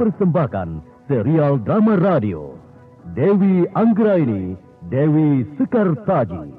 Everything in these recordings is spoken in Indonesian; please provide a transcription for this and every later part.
mempersembahkan serial drama radio Dewi Anggraini, Dewi Sekartaji.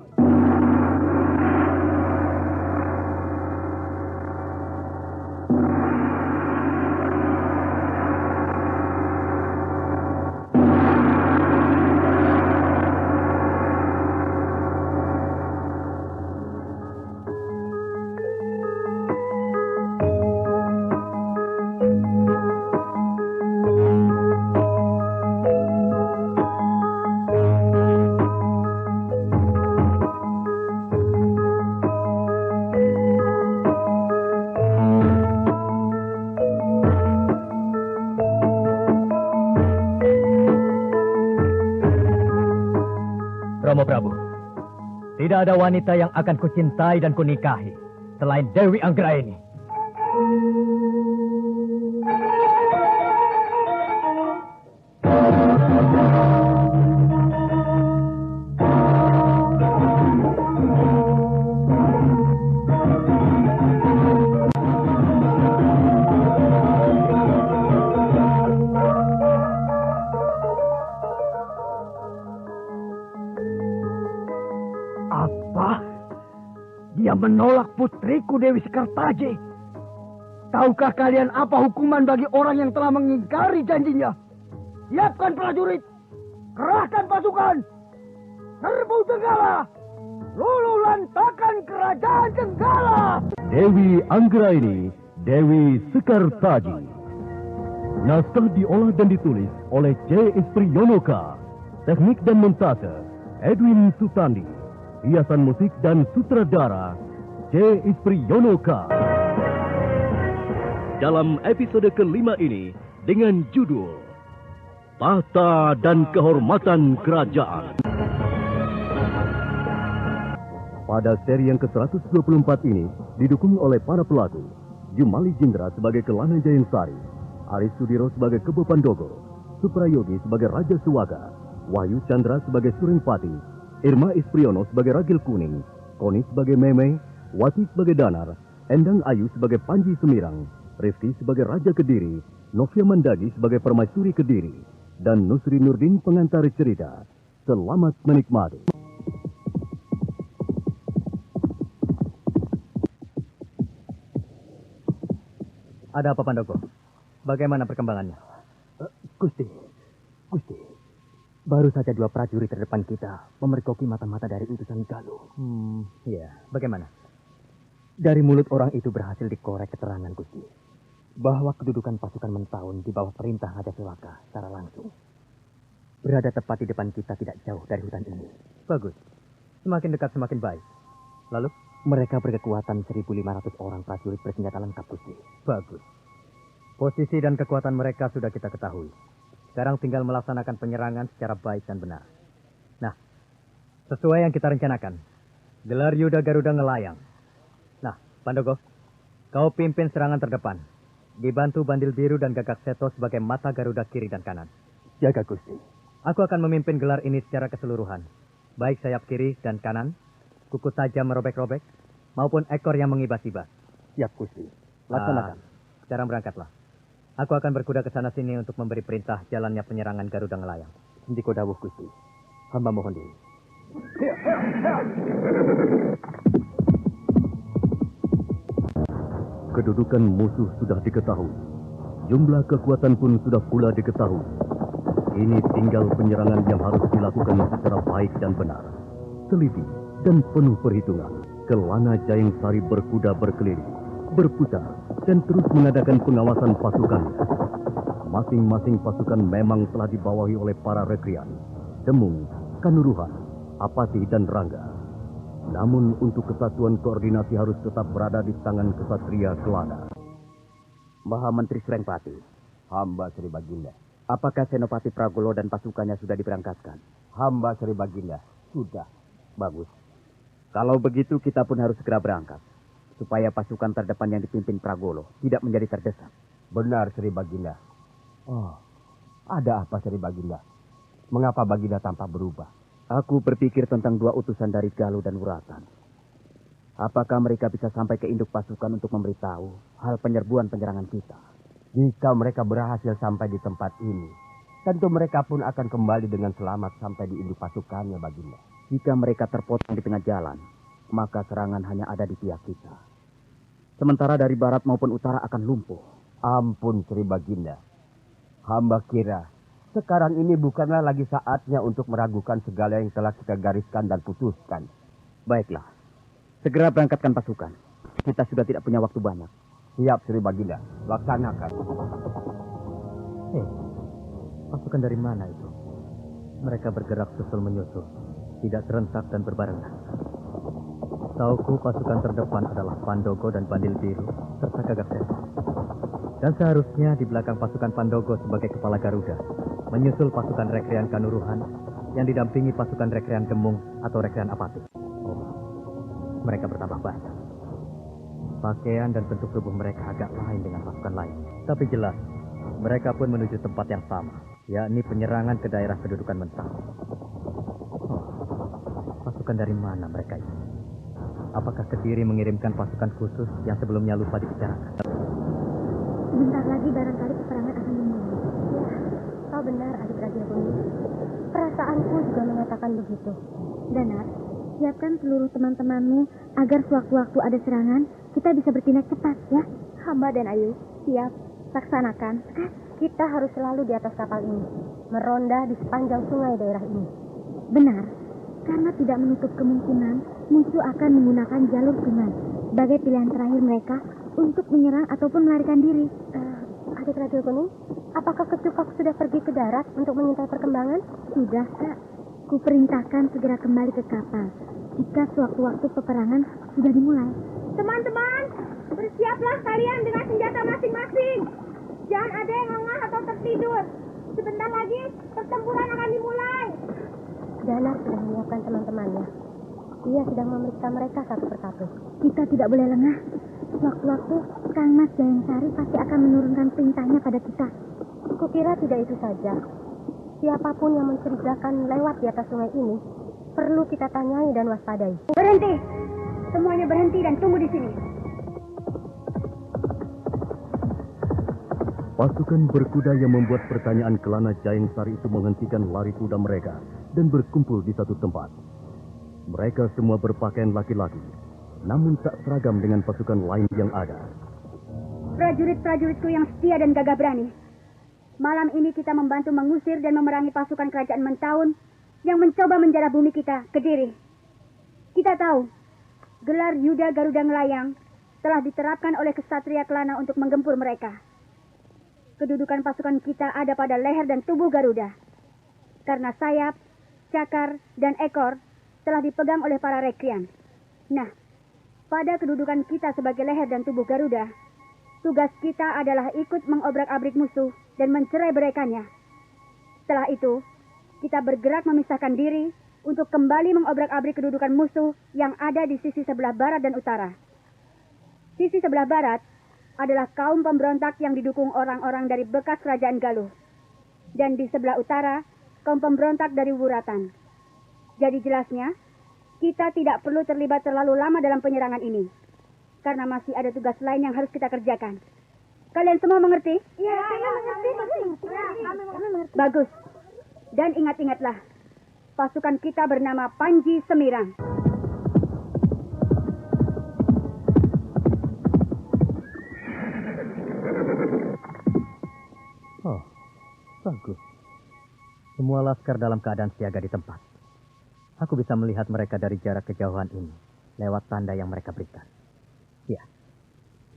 Romo Prabu, tidak ada wanita yang akan kucintai dan kunikahi selain Dewi Anggraini. Dia menolak putriku Dewi Sekartaji. Tahukah kalian apa hukuman bagi orang yang telah mengingkari janjinya? Siapkan prajurit, kerahkan pasukan, serbu Jenggala, luluh lantakan kerajaan Jenggala. Dewi Anggraini, Dewi Sekartaji. Naskah diolah dan ditulis oleh C. Ispriyonoka. Teknik dan montase Edwin Sutandi. Hiasan musik dan sutradara C. Ispriyonoka. Dalam episode kelima ini dengan judul Tahta dan Kehormatan Kerajaan. Pada seri yang ke-124 ini didukung oleh para pelaku Jumali Jindra sebagai Kelana Jayansari, Aris Sudiro sebagai Kebo Pandogo, Suprayogi sebagai Raja Suwaga, Wahyu Chandra sebagai Suringpati, Irma Ispriyono sebagai Ragil Kuning, Koni sebagai Meme, Wati sebagai Danar, Endang Ayu sebagai Panji Semirang, Rifki sebagai Raja Kediri, Novia Mandagi sebagai Permaisuri Kediri, dan Nusri Nurdin pengantar cerita. Selamat menikmati. Ada apa, Pandogo? Bagaimana perkembangannya? Gusti, baru saja 2 prajurit terdepan kita memergoki mata-mata dari utusan Galuh. Iya. Bagaimana? Dari mulut orang itu berhasil dikorek keterangan, Gusti, bahwa kedudukan pasukan Mentaun di bawah perintah Raja Sewaka secara langsung berada tepat di depan kita tidak jauh dari hutan ini. Bagus. Semakin dekat semakin baik. Lalu? Mereka berkekuatan 1.500 orang prajurit bersenjata lengkap, Gusti. Bagus. Posisi dan kekuatan mereka sudah kita ketahui. Sekarang tinggal melaksanakan penyerangan secara baik dan benar. Nah, sesuai yang kita rencanakan, gelar Yuda Garuda Ngelayang. Nah, Pandogo, kau pimpin serangan terdepan. Dibantu Bandil Biru dan Gagak Seto sebagai mata Garuda kiri dan kanan. Jaga, Gusti. Aku akan memimpin gelar ini secara keseluruhan. Baik sayap kiri dan kanan, kuku tajam merobek-robek, maupun ekor yang mengibas-ibas. Siap, Gusti. Laksanakan. Sekarang berangkatlah. Aku akan berkuda ke sana-sini untuk memberi perintah jalannya penyerangan Garuda Ngelayang. Ndiko dawuh, Gusti. Hamba mohon diri. Kedudukan musuh sudah diketahui. Jumlah kekuatan pun sudah pula diketahui. Ini tinggal penyerangan yang harus dilakukan secara baik dan benar. Teliti dan penuh perhitungan. Kelana Jayansari berkuda berkeliling, berputar, dan terus mengadakan pengawasan pasukan. Masing-masing pasukan memang telah dibawahi oleh para rekrian, Demung, Kanuruhan, Apati, dan Rangga. Namun untuk kesatuan koordinasi harus tetap berada di tangan kesatria Kelana. Maha Menteri Suringpati. Hamba Sri Baginda. Apakah Senopati Pragolo dan pasukannya sudah diberangkatkan? Hamba Sri Baginda. Sudah. Bagus. Kalau begitu kita pun harus segera berangkat, supaya pasukan terdepan yang dipimpin Pragolo tidak menjadi terdesak. Benar, Sri Baginda. Oh, ada apa, Sri Baginda? Mengapa Baginda tampak berubah? Aku berpikir tentang 2 utusan dari Galuh dan Wuratan. Apakah mereka bisa sampai ke induk pasukan untuk memberitahu hal penyerbuan penyerangan kita? Jika mereka berhasil sampai di tempat ini, tentu mereka pun akan kembali dengan selamat sampai di induk pasukannya, Baginda. Jika mereka terpotong di tengah jalan, maka serangan hanya ada di pihak kita. Sementara dari barat maupun utara akan lumpuh. Ampun Sri Baginda. Hamba kira sekarang ini bukanlah lagi saatnya untuk meragukan segala yang telah kita gariskan dan putuskan. Baiklah, segera berangkatkan pasukan. Kita sudah tidak punya waktu banyak. Siap Sri Baginda, laksanakan. Pasukan dari mana itu? Mereka bergerak susul menyusul, tidak serentak dan berbarengan. Tauku pasukan terdepan adalah Pandogo dan Bandil Biru serta Gagak Seta. Dan seharusnya di belakang pasukan Pandogo sebagai kepala Garuda, menyusul pasukan rekrean Kanuruhan yang didampingi pasukan rekrean Gemung atau rekrean Apati. Mereka bertambah banyak. Pakaian dan bentuk tubuh mereka agak lain dengan pasukan lain. Tapi jelas, mereka pun menuju tempat yang sama, yakni penyerangan ke daerah kedudukan Mentawun. Pasukan dari mana mereka ini? Apakah Kediri mengirimkan pasukan khusus yang sebelumnya lupa dibicarakan? Sebentar lagi barangkali peperangan akan dimulai. Ya, kau benar, adik Raja Kuning. Perasaanku juga mengatakan begitu. Danar, siapkan seluruh teman-temanmu agar sewaktu-waktu ada serangan, kita bisa bertindak cepat, ya. Hamba dan Ayu, siap. Laksanakan. Kita harus selalu di atas kapal ini, meronda di sepanjang sungai daerah ini. Benar, karena tidak menutup kemungkinan musuh akan menggunakan jalur sungai sebagai pilihan terakhir mereka untuk menyerang ataupun melarikan diri. Adik Raja Kuning, apakah Kecukok sudah pergi ke darat untuk mengintai perkembangan? Sudah, Kak. Kuperintahkan segera kembali ke kapal jika sewaktu-waktu peperangan sudah dimulai. Teman-teman, bersiaplah kalian dengan senjata masing-masing. Jangan ada yang lengah atau tertidur. Sebentar lagi pertempuran akan dimulai. Danar sudah menyiapkan teman-temannya. Dia sedang memeriksa mereka satu persatu. Kita tidak boleh lengah. Sewaktu-waktu Kang Mas Jayangsari pasti akan menurunkan perintahnya pada kita. Kukira tidak itu saja. Siapapun yang mencurigakan lewat di atas sungai ini perlu kita tanyai dan waspadai. Berhenti! Semuanya berhenti dan tunggu di sini. Pasukan berkuda yang membuat pertanyaan Kelana Jayangsari itu menghentikan lari kuda mereka dan berkumpul di satu tempat. Mereka semua berpakaian laki-laki, namun tak seragam dengan pasukan lain yang ada. Prajurit-prajuritku yang setia dan gagah berani. Malam ini kita membantu mengusir dan memerangi pasukan kerajaan Mentawun yang mencoba menjarah bumi kita, Kediri. Kita tahu, gelar Yuda Garuda Ngelayang telah diterapkan oleh kesatria Kelana untuk menggempur mereka. Kedudukan pasukan kita ada pada leher dan tubuh Garuda. Karena sayap, cakar, dan ekor telah dipegang oleh para rekrian. Nah, pada kedudukan kita sebagai leher dan tubuh Garuda, tugas kita adalah ikut mengobrak-abrik musuh dan mencerai-beraikannya. Setelah itu, kita bergerak memisahkan diri untuk kembali mengobrak-abrik kedudukan musuh yang ada di sisi sebelah barat dan utara. Sisi sebelah barat adalah kaum pemberontak yang didukung orang-orang dari bekas kerajaan Galuh. Dan di sebelah utara, kaum pemberontak dari Wuratan. Jadi jelasnya, kita tidak perlu terlibat terlalu lama dalam penyerangan ini. Karena masih ada tugas lain yang harus kita kerjakan. Kalian semua mengerti? Iya, kami mengerti. Bagus. Dan ingat-ingatlah, pasukan kita bernama Panji Semirang. Oh, bagus. Semua laskar dalam keadaan siaga di tempat. Aku bisa melihat mereka dari jarak kejauhan ini, lewat tanda yang mereka berikan. Ya,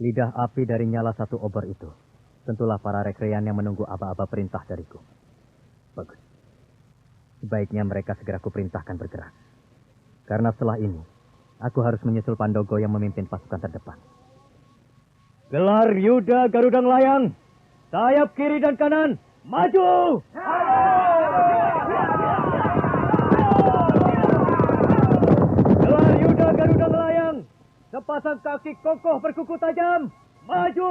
lidah api dari nyala satu obor itu, tentulah para rekrean yang menunggu aba-aba perintah dariku. Bagus. Sebaiknya mereka segera kuperintahkan bergerak. Karena setelah ini, aku harus menyusul Pandogo yang memimpin pasukan terdepan. Gelar Yuda Garuda Ngelayang, sayap kiri dan kanan, maju! Gelar Yuda Garuda Ngelayang, sepasang kaki kokoh berkuku tajam, maju!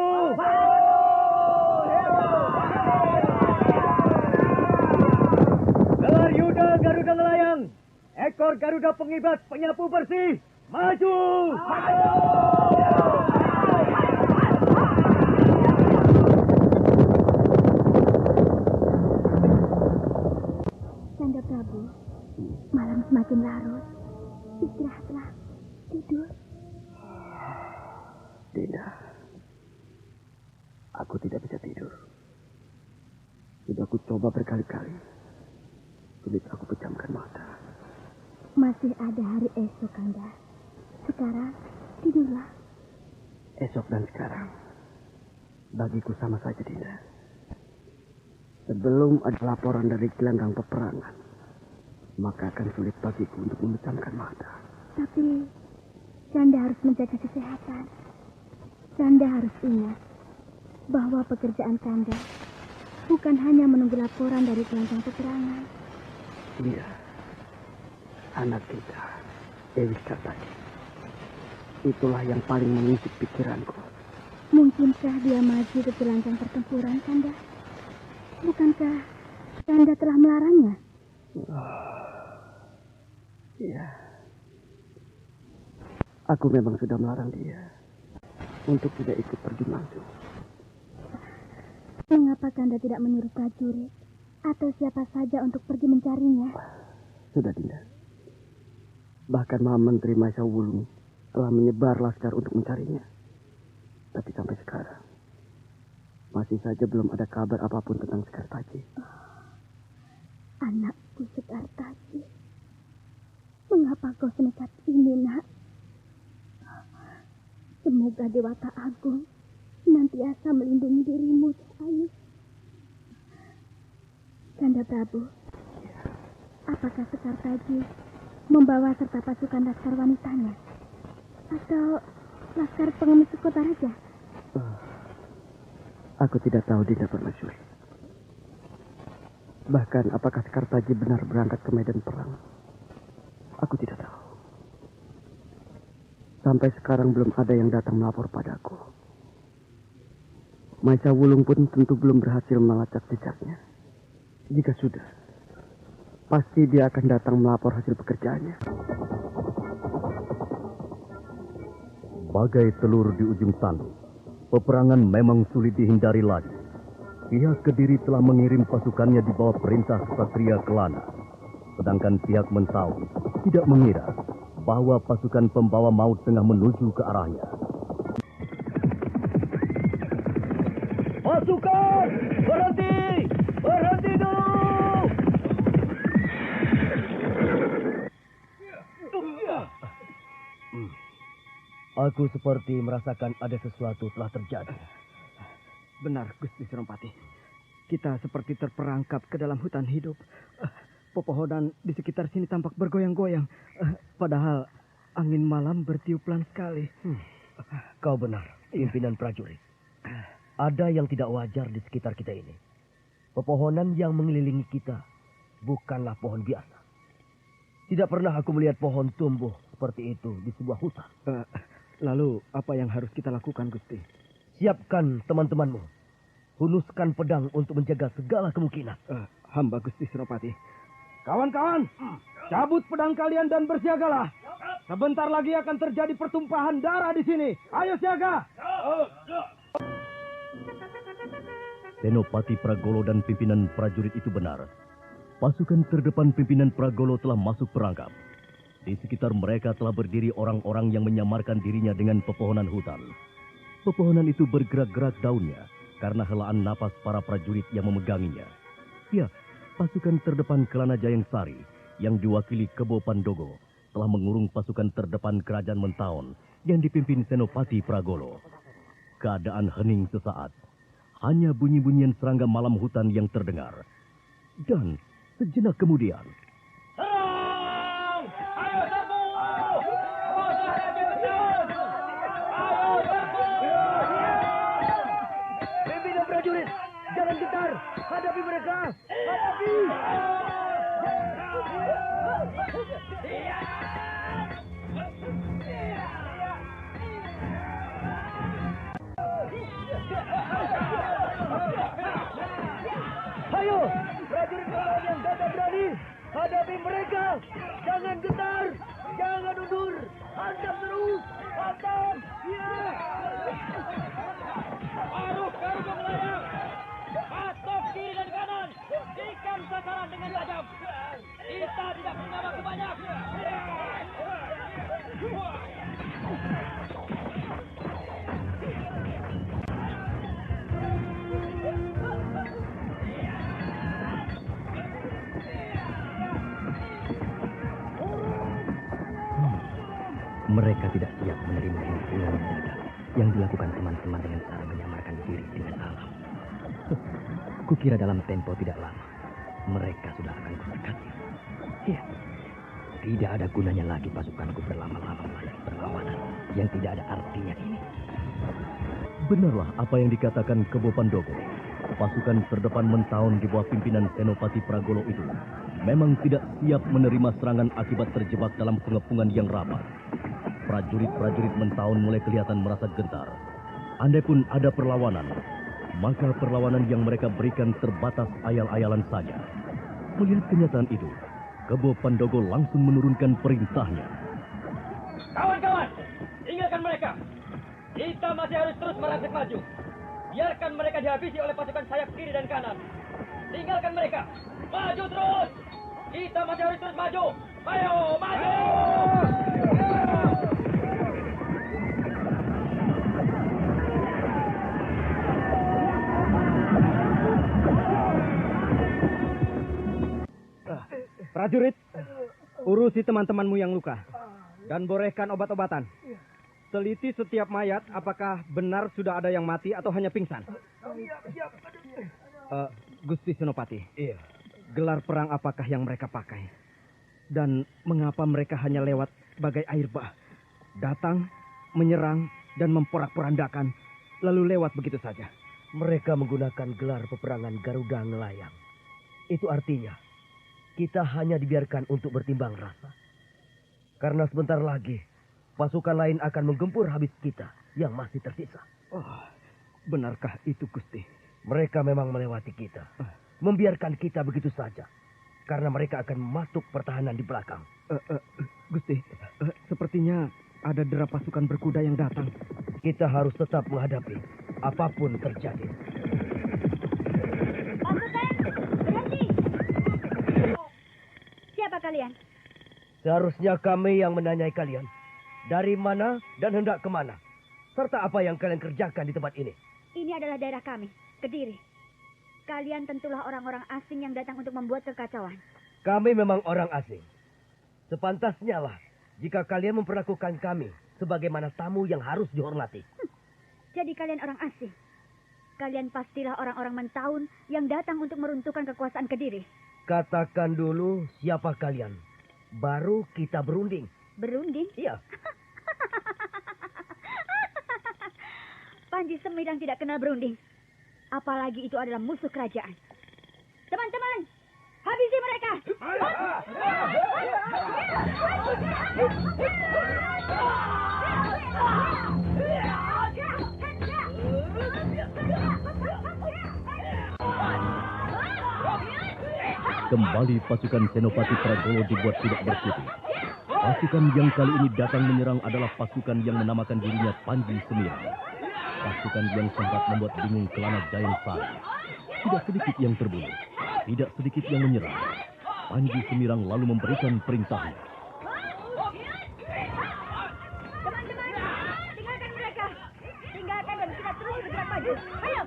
Gelar Yuda Garuda Ngelayang, ekor Garuda pengibat penyapu bersih, maju! Gelar Yuda Garuda Ngelayang, sepasang kaki kokoh berkuku tajam, maju! Gelar Yuda Garuda Ngelayang, ekor Garuda pengibat penyapu bersih, maju! Maju! Maju! Maju! Maju! Maju! Maju! Maju! Maju! Maju! Maju! Maju! Maju! Maju! Maju! Maju! Maju! Maju! Malam semakin larut. Istirahatlah. Tidur. Dinda, aku tidak bisa tidur. Sudah aku coba berkali-kali. Sulit aku pejamkan mata. Masih ada hari esok, Kanda. Sekarang, tidurlah. Esok dan sekarang, bagiku sama saja, Dinda. Sebelum ada laporan dari gelanggang peperangan, maka akan sulit bagiku untuk memejamkan mata. Tapi, Kanda harus menjaga kesehatan. Kanda harus ingat bahwa pekerjaan Kanda bukan hanya menunggu laporan dari gelanggang peperangan. Iya, anak kita, Dewi Kartadi. Itulah yang paling mengusik pikiranku. Mungkinkah dia maju ke gelanggang pertempuran, Kanda? Bukankah Kanda telah melarangnya? Iya. Aku memang sudah melarang dia untuk tidak ikut terjun langsung. Mengapa Kanda tidak menyuruh prajurit atau siapa saja untuk pergi mencarinya? Sudah, Dinda. Bahkan Maha Menteri Maisa Wulung telah menyebar laskar untuk mencarinya. Tapi sampai sekarang masih saja belum ada kabar apapun tentang Sekartaji. Anakku Sekartaji. Mengapa kau senekat ini, Nak? Semoga Dewata Agung senantiasa melindungi dirimu, Ayu. Kanda Prabu, apakah Sekartaji membawa serta pasukan laskar wanitanya? Atau laskar pengemis kota raja? Aku tidak tahu, Dinda Permaisuri. Bahkan apakah Sekartaji benar berangkat ke medan perang? Aku tidak tahu. Sampai sekarang belum ada yang datang melapor padaku. Maisa Wulung pun tentu belum berhasil melacak jejaknya. Jika sudah, pasti dia akan datang melapor hasil pekerjaannya. Bagai telur di ujung tanduk, peperangan memang sulit dihindari lagi. Pihak Kediri telah mengirim pasukannya di bawah perintah Ksatria Kelana. Sedangkan pihak Mentaun tidak mengira bahwa pasukan pembawa maut tengah menuju ke arahnya. Pasukan! Berhenti! Berhenti dulu! Aku seperti merasakan ada sesuatu telah terjadi. Benar, Gusti Senopati. Kita seperti terperangkap ke dalam hutan hidup. Pepohonan di sekitar sini tampak bergoyang-goyang. Padahal angin malam bertiup pelan sekali. Kau benar, pimpinan prajurit. Ada yang tidak wajar di sekitar kita ini. Pepohonan yang mengelilingi kita bukanlah pohon biasa. Tidak pernah aku melihat pohon tumbuh seperti itu di sebuah hutan. Lalu apa yang harus kita lakukan, Gusti? Siapkan teman-temanmu. Hunuskan pedang untuk menjaga segala kemungkinan. Hamba Gusti Senopati. Kawan-kawan, cabut pedang kalian dan bersiagalah. Sebentar lagi akan terjadi pertumpahan darah di sini. Ayo siaga. Senopati Pragolo dan pimpinan prajurit itu benar. Pasukan terdepan pimpinan Pragolo telah masuk perangkap. Di sekitar mereka telah berdiri orang-orang yang menyamarkan dirinya dengan pepohonan hutan. Pepohonan itu bergerak-gerak daunnya karena helaan napas para prajurit yang memeganginya. Ya, pasukan terdepan Kelana Jayeng Sari yang diwakili Kebo Pandogo telah mengurung pasukan terdepan kerajaan Mentaun yang dipimpin Senopati Pragolo. Keadaan hening sesaat. Hanya bunyi-bunyian serangga malam hutan yang terdengar. Dan sejenak kemudian... Serang! Ayo serbu! Ayo serbu! Pimpinan prajurit, jangan gentar! Hadapi mereka! Hadapi! Ayo, prajurit yang gagah berani, hadapi mereka. Jangan gentar, jangan undur. Hantam terus, hantam. Ya. Arus garuda melayang! Patok kiri dan kanan! Tikam sasaran dengan tajam! Kita tidak Mereka tidak siap menerima hubungan mendadak yang dilakukan teman-teman dengan cara menyamarkan diri dengan alam. Kukira dalam tempo tidak lama, mereka sudah akan kusekati. Ya, tidak ada gunanya lagi pasukanku berlama-lama melayani perlawanan yang tidak ada artinya ini. Benarlah apa yang dikatakan Kebo Pandogo. Pasukan terdepan Mentaun di bawah pimpinan Senopati Pragolo itu memang tidak siap menerima serangan akibat terjebak dalam pengepungan yang rapat. Prajurit-prajurit Mentaun mulai kelihatan merasa gentar. Andai pun ada perlawanan, maka perlawanan yang mereka berikan terbatas ayal-ayalan saja. Melihat kenyataan itu, Kebo Pandogo langsung menurunkan perintahnya. Kawan-kawan, tinggalkan mereka. Kita masih harus terus melangkah maju. Biarkan mereka dihabisi oleh pasukan sayap kiri dan kanan. Tinggalkan mereka. Maju terus. Kita masih harus terus maju. Ayo, maju! Prajurit, urusi teman-temanmu yang luka dan borehkan obat-obatan. Teliti setiap mayat apakah benar sudah ada yang mati atau hanya pingsan. Gusti Senopati, gelar perang apakah yang mereka pakai? Dan mengapa mereka hanya lewat bagai air bah? Datang, menyerang, dan memporak-porandakan, lalu lewat begitu saja. Mereka menggunakan gelar peperangan Garuda Ngelayang. Itu artinya kita hanya dibiarkan untuk bertimbang rasa. Karena sebentar lagi pasukan lain akan menggempur habis kita yang masih tersisa. Oh, benarkah itu, Gusti? Mereka memang melewati kita. Membiarkan kita begitu saja. Karena mereka akan masuk pertahanan di belakang. Gusti, sepertinya ada derap pasukan berkuda yang datang. Kita harus tetap menghadapi apapun terjadi. Pasukan, berhenti! Siapa kalian? Seharusnya kami yang menanyai kalian. Dari mana dan hendak kemana? Serta apa yang kalian kerjakan di tempat ini? Ini adalah daerah kami, Kediri. Kalian tentulah orang-orang asing yang datang untuk membuat kekacauan. Kami memang orang asing. Sepantasnya lah jika kalian memperlakukan kami sebagaimana tamu yang harus dihormati. Jadi kalian orang asing. Kalian pastilah orang-orang Mentaun yang datang untuk meruntuhkan kekuasaan Kediri. Katakan dulu siapa kalian. Baru kita berunding. Berunding? Iya. Panji Semidang tidak kenal berunding. Apalagi itu adalah musuh kerajaan. Teman-teman, habisi mereka! Kembali pasukan Senopati Pragolo dibuat tidak berkutik. Pasukan yang kali ini datang menyerang adalah pasukan yang menamakan dirinya Panji Semirang. Pasukan yang sempat membuat bingung Kelana Jayeng Sari. Tidak sedikit yang terbunuh, tidak sedikit yang menyerang. Panji Semirang lalu memberikan perintahnya. Teman-teman, tinggalkan mereka. Tinggalkan dan kita terus bergerak maju. Ayo!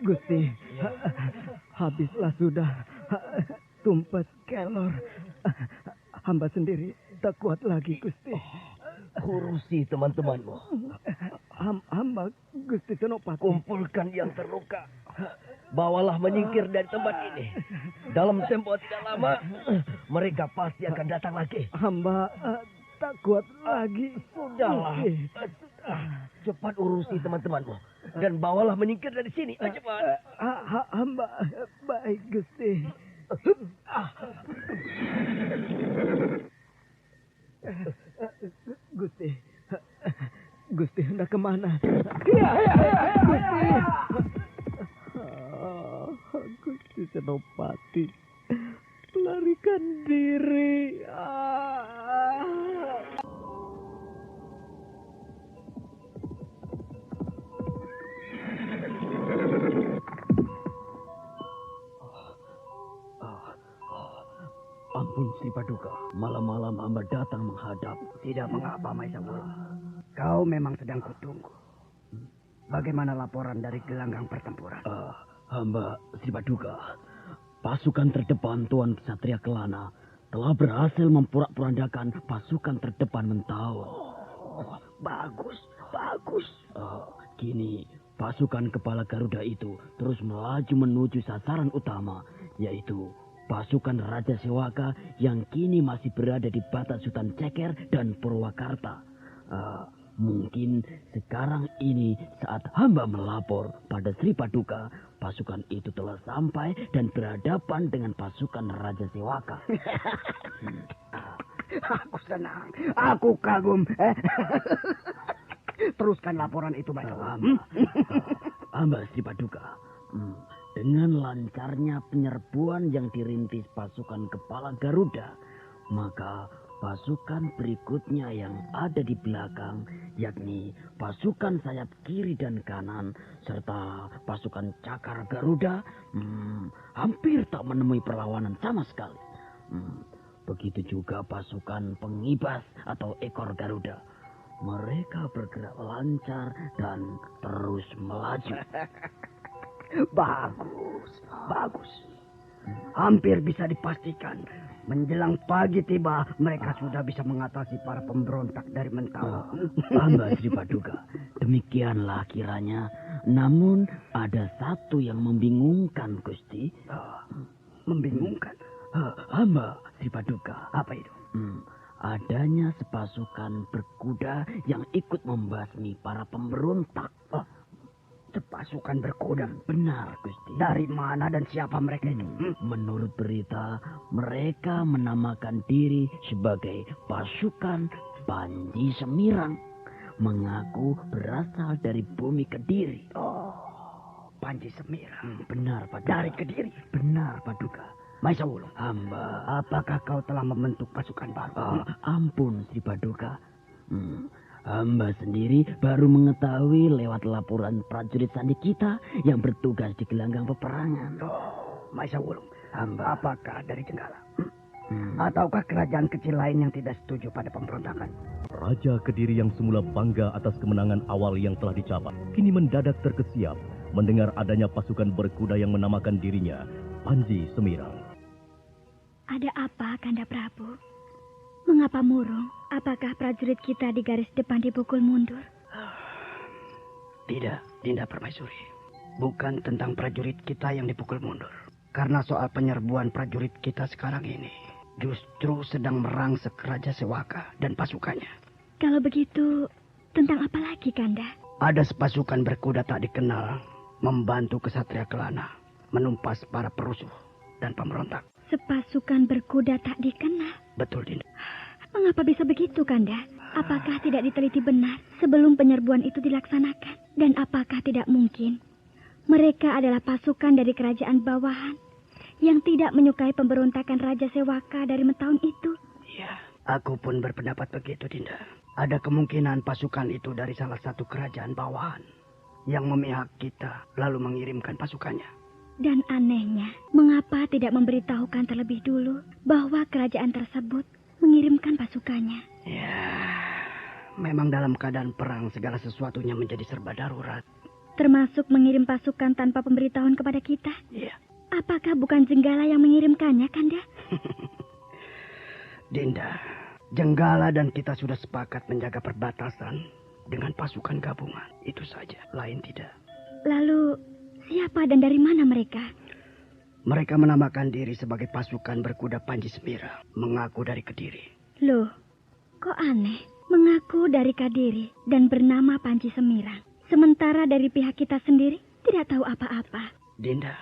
Gusti, habislah sudah. Tumpes kelor. Hamba sendiri tak kuat lagi, Gusti. Urusi teman-temanmu. Hamba Gusti Senopati. Kumpulkan yang terluka. Bawalah menyingkir dari tempat ini. Dalam tempo tidak lama, mereka pasti akan datang lagi. Hamba tak kuat lagi. Sudahlah. Cepat urusi teman-temanmu. Dan bawalah menyingkir dari sini. Cepat. Hamba baik, Gusti. Gusti hendak kemana? Gusti Senopati, melarikan diri. Ampun Sri Paduka, malam-malam hamba datang menghadap. Tidak mengapa, Maisa Wulu. Kau memang sedang kutunggu. Bagaimana laporan dari gelanggang pertempuran? Hamba Sri Paduka, pasukan terdepan Tuan Ksatria Kelana telah berhasil memporak-porandakan pasukan terdepan Mentawon. Oh, bagus, bagus. Kini pasukan kepala Garuda itu terus melaju menuju sasaran utama, yaitu pasukan Raja Sewaka yang kini masih berada di batas Hutan Ceker dan Purwakarta. Mungkin sekarang ini saat hamba melapor pada Sri Paduka, pasukan itu telah sampai dan berhadapan dengan pasukan Raja Sewaka. Aku senang, aku kagum. Teruskan laporan itu, Baik. Hamba Sri Paduka. Dengan lancarnya penyerbuan yang dirintis pasukan kepala Garuda, maka pasukan berikutnya yang ada di belakang, yakni pasukan sayap kiri dan kanan, serta pasukan cakar Garuda, hampir tak menemui perlawanan sama sekali. Begitu juga pasukan pengibas atau ekor Garuda. Mereka bergerak lancar dan terus melaju. Bagus, bagus. Hampir bisa dipastikan menjelang pagi tiba mereka sudah bisa mengatasi para pemberontak dari Mentawon. Hamba Sri Paduka, demikianlah kiranya. Namun ada satu yang membingungkan, Gusti. Membingungkan? Hamba Sri Paduka. Apa itu? Adanya sepasukan berkuda yang ikut membasmi para pemberontak. Sepasukan berkuda? Benar, Gusti. Dari mana dan siapa mereka itu? Menurut berita, mereka menamakan diri sebagai pasukan Panji Semirang. Mengaku berasal dari bumi Kediri. Panji Semirang. Benar, Paduka. Dari Kediri? Benar, Paduka. Maisa Wulung. Hamba. Apakah kau telah membentuk pasukan baru? Ampun, Sri Paduka. Hamba sendiri baru mengetahui lewat laporan prajurit sandi kita yang bertugas di gelanggang peperangan. Maisa Wulung. Hamba. Apakah dari Jenggala? Ataukah kerajaan kecil lain yang tidak setuju pada pemberontakan? Raja Kediri yang semula bangga atas kemenangan awal yang telah dicapai, kini mendadak terkesiap mendengar adanya pasukan berkuda yang menamakan dirinya Panji Semirang. Ada apa, Kanda Prabu? Mengapa murung? Apakah prajurit kita di garis depan dipukul mundur? Tidak, Dinda Permaisuri. Bukan tentang prajurit kita yang dipukul mundur. Karena soal penyerbuan prajurit kita sekarang ini justru sedang merangsek Raja Sewaka dan pasukannya. Kalau begitu, tentang apa lagi, Kanda? Ada sepasukan berkuda tak dikenal membantu Ksatria Kelana menumpas para perusuh dan pemberontak. Sepasukan berkuda tak dikenal? Betul, Dinda. Mengapa bisa begitu, Kanda? Apakah tidak diteliti benar sebelum penyerbuan itu dilaksanakan? Dan apakah tidak mungkin mereka adalah pasukan dari kerajaan bawahan yang tidak menyukai pemberontakan Raja Sewaka dari Mentawon itu? Iya, aku pun berpendapat begitu, Dinda. Ada kemungkinan pasukan itu dari salah satu kerajaan bawahan yang memihak kita lalu mengirimkan pasukannya. Dan anehnya, mengapa tidak memberitahukan terlebih dulu bahwa kerajaan tersebut mengirimkan pasukannya? Ya, memang dalam keadaan perang segala sesuatunya menjadi serba darurat. Termasuk mengirim pasukan tanpa pemberitahuan kepada kita? Iya. Apakah bukan Jenggala yang mengirimkannya, Kanda? Dinda, Jenggala dan kita sudah sepakat menjaga perbatasan dengan pasukan gabungan. Itu saja, lain tidak. Lalu, siapa dan dari mana mereka? Mereka menamakan diri sebagai pasukan berkuda Panji Semirang, mengaku dari Kediri. Loh, kok aneh? Mengaku dari Kediri dan bernama Panji Semirang. Sementara dari pihak kita sendiri tidak tahu apa-apa. Dinda,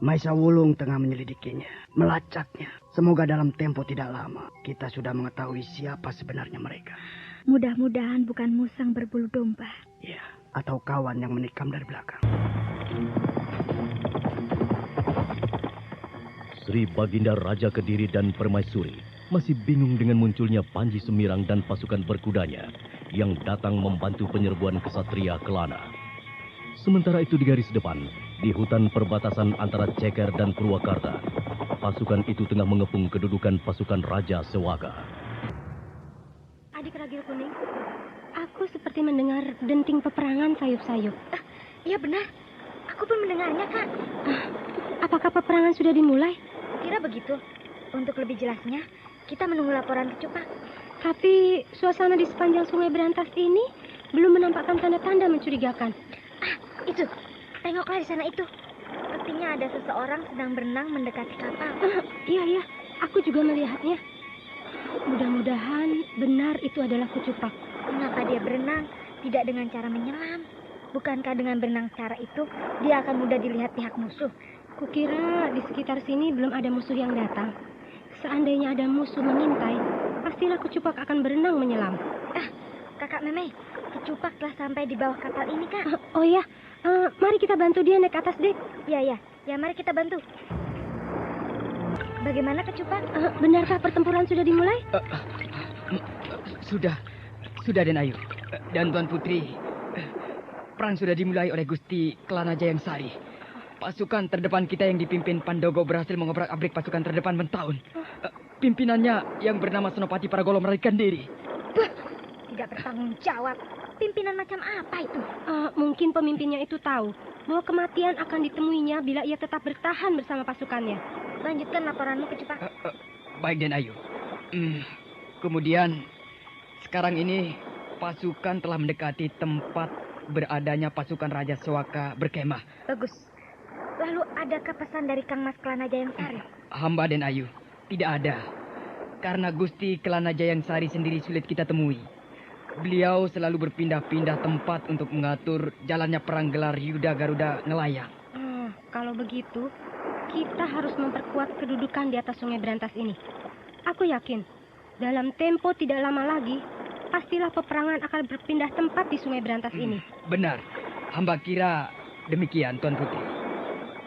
Maisa Wulung tengah menyelidikinya, melacaknya. Semoga dalam tempo tidak lama kita sudah mengetahui siapa sebenarnya mereka. Mudah-mudahan bukan musang berbulu domba. Ya, atau kawan yang menikam dari belakang. Sri Baginda Raja Kediri dan Permaisuri masih bingung dengan munculnya Panji Semirang dan pasukan berkudanya yang datang membantu penyerbuan Ksatria Kelana. Sementara itu di garis depan, di hutan perbatasan antara Ceker dan Purwakarta, pasukan itu tengah mengepung kedudukan pasukan Raja Sewaka. Adik Ragil Kuning, aku seperti mendengar denting peperangan sayup-sayup. Iya benar, aku pun mendengarnya, Kak. Apakah peperangan sudah dimulai? Kira begitu. Untuk lebih jelasnya, kita menunggu laporan Kecupak. Tapi suasana di sepanjang Sungai Berantas ini belum menampakkan tanda-tanda mencurigakan. Itu, tengoklah di sana itu. Sepertinya ada seseorang sedang berenang mendekati kapal. Iya, aku juga melihatnya. Mudah-mudahan benar itu adalah Kecupak. Mengapa dia berenang? Tidak dengan cara menyelam. Bukankah dengan berenang secara itu, dia akan mudah dilihat pihak musuh? Kukira di sekitar sini belum ada musuh yang datang. Seandainya ada musuh mengintai, pastilah Kecupak akan berenang menyelam. Kakak Meme, Kecupak telah sampai di bawah kapal ini, Kak. Oh ya, mari kita bantu dia naik atas dek. Ya, mari kita bantu. Bagaimana Kecupak? Benarkah pertempuran sudah dimulai? Sudah Den Ayu dan Tuan Putri. Perang sudah dimulai oleh Gusti Kelana Jayangsari. Pasukan terdepan kita yang dipimpin Pandogo berhasil mengobrak-abrik pasukan terdepan Mentaun. Pimpinannya yang bernama Senopati Paragolo melarikan diri. Tidak bertanggung jawab. Pimpinan macam apa itu? Mungkin pemimpinnya itu tahu bahwa kematian akan ditemuinya bila ia tetap bertahan bersama pasukannya. Lanjutkan laporanmu, Kecupak. Baik, Den Ayu. Kemudian, sekarang ini pasukan telah mendekati tempat beradanya pasukan Raja Sewaka berkemah. Bagus. Lalu adakah pesan dari Kang Mas Kelana Jayangsari? Hamba Den Ayu, tidak ada. Karena Gusti Kelana Jayangsari sendiri sulit kita temui. Beliau selalu berpindah-pindah tempat untuk mengatur jalannya perang gelar Yuda Garuda Ngelayang. Kalau begitu, kita harus memperkuat kedudukan di atas Sungai Berantas ini. Aku yakin, dalam tempo tidak lama lagi, pastilah peperangan akan berpindah tempat di Sungai Berantas ini. Benar. Hamba kira demikian, Tuan Putri.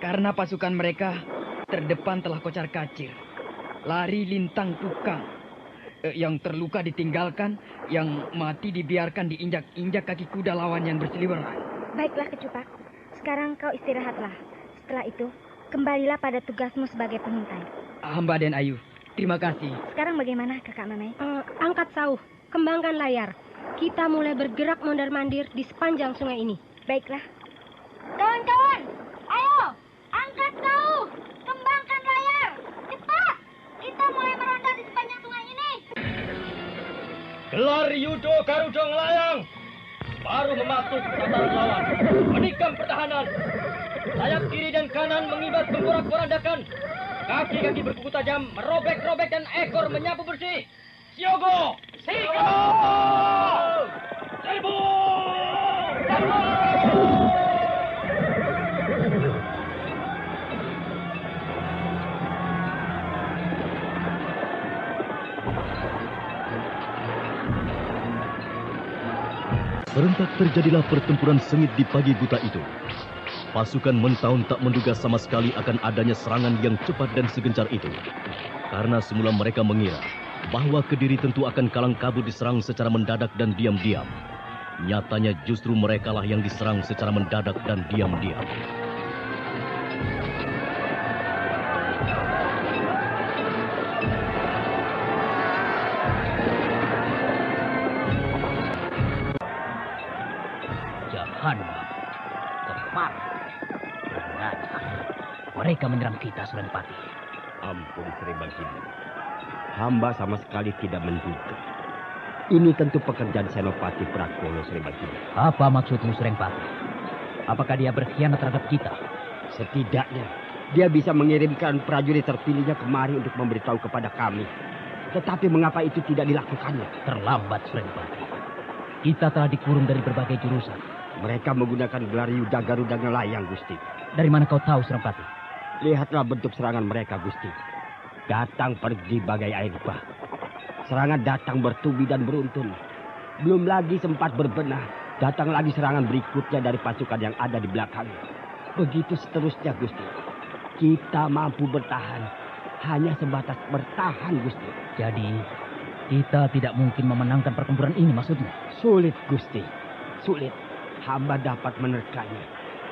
Karena pasukan mereka terdepan telah kocar-kacir. Lari lintang tukang. Yang terluka ditinggalkan, yang mati dibiarkan diinjak-injak kaki kuda lawan yang berseliweran. Baiklah, Kecupak. Sekarang kau istirahatlah. Setelah itu, kembalilah pada tugasmu sebagai pengintai. Hamba Den Ayu, terima kasih. Sekarang bagaimana, Kakak Meme? Angkat sauh. Kembangkan layar. Kita mulai bergerak mondar-mandir di sepanjang sungai ini. Baiklah. Kawan-kawan, ayo, angkat sauh. Kembangkan layar. Cepat. Kita mulai meronda di sepanjang sungai ini. Gelar Yudo Garuda Ngelayang baru memasuki tataran lawan. Menikam pertahanan. Sayap kiri dan kanan mengibat memporak-porandakan. Kaki-kaki berkuku tajam merobek-robek dan ekor menyapu bersih. Siogo! Siko! Serbu! Serentak terjadilah pertempuran sengit di pagi buta itu. Pasukan Mentaun tak menduga sama sekali akan adanya serangan yang cepat dan segencar itu. Karena semula mereka mengira bahwa Kediri tentu akan kalang kabut diserang secara mendadak dan diam-diam. Nyatanya justru merekalah yang diserang secara mendadak dan diam-diam. Jahanam, kepar, sengaja. Mereka menyerang kita, Senopati. Ampun, Sri Bagini. Hamba sama sekali tidak menduga. Ini tentu pekerjaan Senopati Prakolo, Sri Bagini. Apa maksudmu, Senopati? Apakah dia berkhianat terhadap kita? Setidaknya, dia bisa mengirimkan prajurit terpilihnya kemari untuk memberitahu kepada kami. Tetapi mengapa itu tidak dilakukannya? Terlambat, Senopati. Kita telah dikurung dari berbagai jurusan. Mereka menggunakan gelar Yuda Garuda Ngelayang, Gusti. Dari mana kau tahu, Senopati? Lihatlah bentuk serangan mereka, Gusti. Datang pergi bagai air bah. Serangan datang bertubi dan beruntun. Belum lagi sempat berbenah, datang lagi serangan berikutnya dari pasukan yang ada di belakang. Begitu seterusnya, Gusti. Kita mampu bertahan. Hanya sebatas bertahan, Gusti. Jadi, kita tidak mungkin memenangkan pertempuran ini, maksudnya? Sulit, Gusti. Sulit. Hamba dapat menerkanya.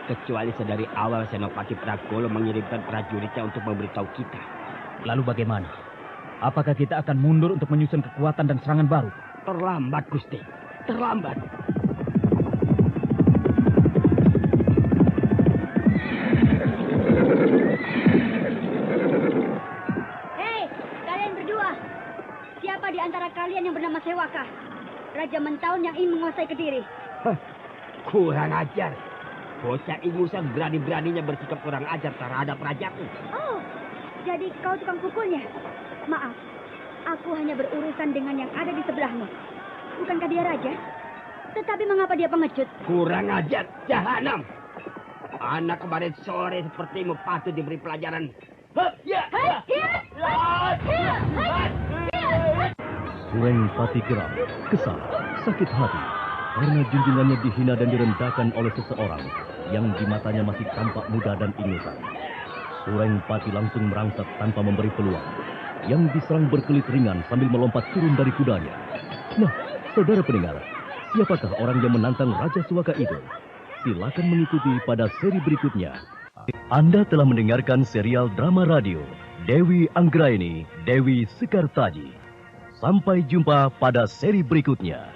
Kecuali sedari awal Senopati Prakolo mengirimkan prajuritnya untuk memberitahu kita. Lalu bagaimana? Apakah kita akan mundur untuk menyusun kekuatan dan serangan baru? Terlambat, Gusti. Terlambat. kalian yang bernama Sewaka, Raja Mentaun yang ingin menguasai Kediri. Kurang ajar. Bocah ingusan berani-beraninya bersikap kurang ajar terhadap rajaku. Oh, jadi kau tukang pukulnya? Maaf, aku hanya berurusan dengan yang ada di sebelahmu. Bukankah dia raja? Tetapi mengapa dia pengecut? Kurang ajar, jahanam. Anak kemarin sore sepertimu patut diberi pelajaran. Sureng Pati geram, kesal, sakit hati karena junjungannya dihina dan direndahkan oleh seseorang yang di matanya masih tampak muda dan ingusan. Sureng Pati langsung merangsek tanpa memberi peluang. Yang diserang berkelit ringan sambil melompat turun dari kudanya. Nah, saudara pendengar, siapakah orang yang menantang Raja Sewaka itu? Silakan mengikuti pada seri berikutnya. Anda telah mendengarkan serial drama radio Dewi Anggraini, Dewi Sekartaji. Sampai jumpa pada seri berikutnya.